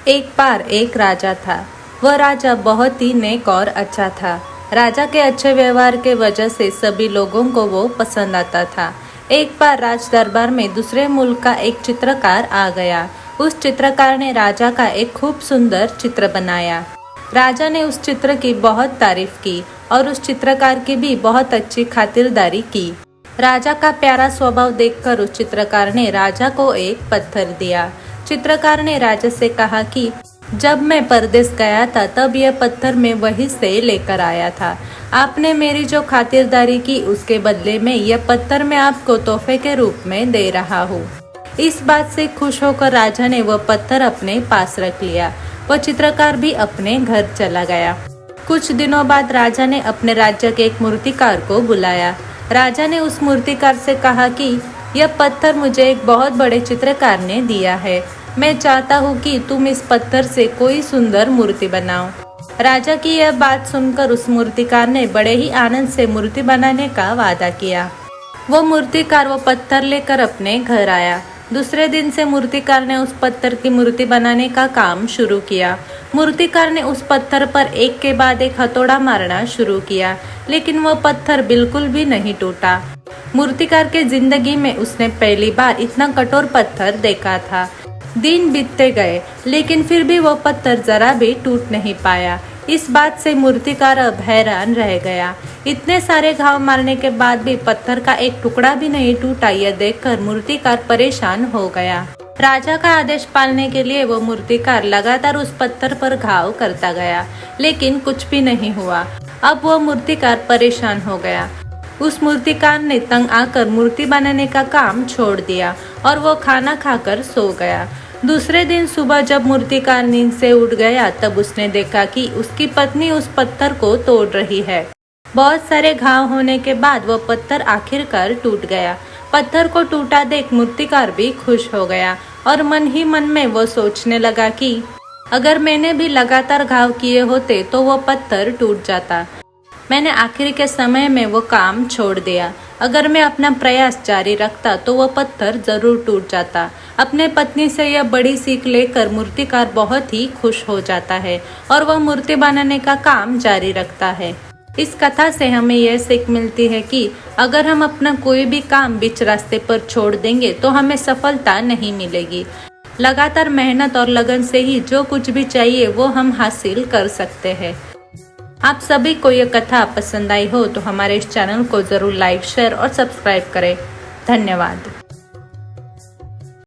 एक बार एक राजा था। वह राजा बहुत ही नेक और अच्छा था। राजा के अच्छे व्यवहार के वजह से सभी लोगों को वो पसंद आता था। एक बार राज दरबार में दूसरे मुल्क का एक चित्रकार आ गया। उस चित्रकार ने राजा का एक खूब सुंदर चित्र बनाया। राजा ने उस चित्र की बहुत तारीफ की और उस चित्रकार की भी बहुत अच्छी खातिरदारी की। राजा का प्यारा स्वभाव देखकर उस चित्रकार ने राजा को एक पत्थर दिया। चित्रकार ने राजा से कहा कि जब मैं परदेश गया था तब यह पत्थर मैं वहीं से लेकर आया था। आपने मेरी जो खातिरदारी की उसके बदले में यह पत्थर मैं आपको तोहफे के रूप में दे रहा हूँ। इस बात से खुश होकर राजा ने वह पत्थर अपने पास रख लिया। वह चित्रकार भी अपने घर चला गया। कुछ दिनों बाद राजा ने अपने राज्य के एक मूर्तिकार को बुलाया। राजा ने उस मूर्तिकार से कहा कि यह पत्थर मुझे एक बहुत बड़े चित्रकार ने दिया है। मैं चाहता हूँ कि तुम इस पत्थर से कोई सुंदर मूर्ति बनाओ। राजा की यह बात सुनकर उस मूर्तिकार ने बड़े ही आनंद से मूर्ति बनाने का वादा किया। वो मूर्तिकार वो पत्थर लेकर अपने घर आया। दूसरे दिन से मूर्तिकार ने उस पत्थर की मूर्ति बनाने का काम शुरू किया। मूर्तिकार ने उस पत्थर पर एक के बाद एक हथौड़ा मारना शुरू किया, लेकिन वह पत्थर बिल्कुल भी नहीं टूटा। मूर्तिकार के जिंदगी में उसने पहली बार इतना कठोर पत्थर देखा था। दिन बीतते गए, लेकिन फिर भी वह पत्थर जरा भी टूट नहीं पाया। इस बात से मूर्तिकार अब हैरान रह गया। इतने सारे घाव मारने के बाद भी पत्थर का एक टुकड़ा भी नहीं टूटा, यह देखकर मूर्तिकार परेशान हो गया। राजा का आदेश पालने के लिए वो मूर्तिकार लगातार उस पत्थर पर घाव करता गया, लेकिन कुछ भी नहीं हुआ। अब वो मूर्तिकार परेशान हो गया। उस मूर्तिकार ने तंग आकर मूर्ति बनाने का काम छोड़ दिया और वो खाना खाकर सो गया। दूसरे दिन सुबह जब मूर्तिकार नींद से उठ गया तब उसने देखा कि उसकी पत्नी उस पत्थर को तोड़ रही है। बहुत सारे घाव होने के बाद वो पत्थर आखिरकार टूट गया। पत्थर को टूटा देख मूर्तिकार भी खुश हो गया और मन ही मन में वो सोचने लगा कि अगर मैंने भी लगातार घाव किए होते तो वो पत्थर टूट जाता। मैंने आखिर के समय में वो काम छोड़ दिया। अगर मैं अपना प्रयास जारी रखता तो वह पत्थर जरूर टूट जाता। अपने पत्नी से यह बड़ी सीख लेकर मूर्तिकार बहुत ही खुश हो जाता है और वह मूर्ति बनाने का काम जारी रखता है। इस कथा से हमें यह सीख मिलती है कि अगर हम अपना कोई भी काम बीच रास्ते पर छोड़ देंगे तो हमें सफलता नहीं मिलेगी। लगातार मेहनत और लगन से ही जो कुछ भी चाहिए वो हम हासिल कर सकते हैं। आप सभी को यह कथा पसंद आई हो तो हमारे इस चैनल को जरूर लाइक, शेयर और सब्सक्राइब करें। धन्यवाद।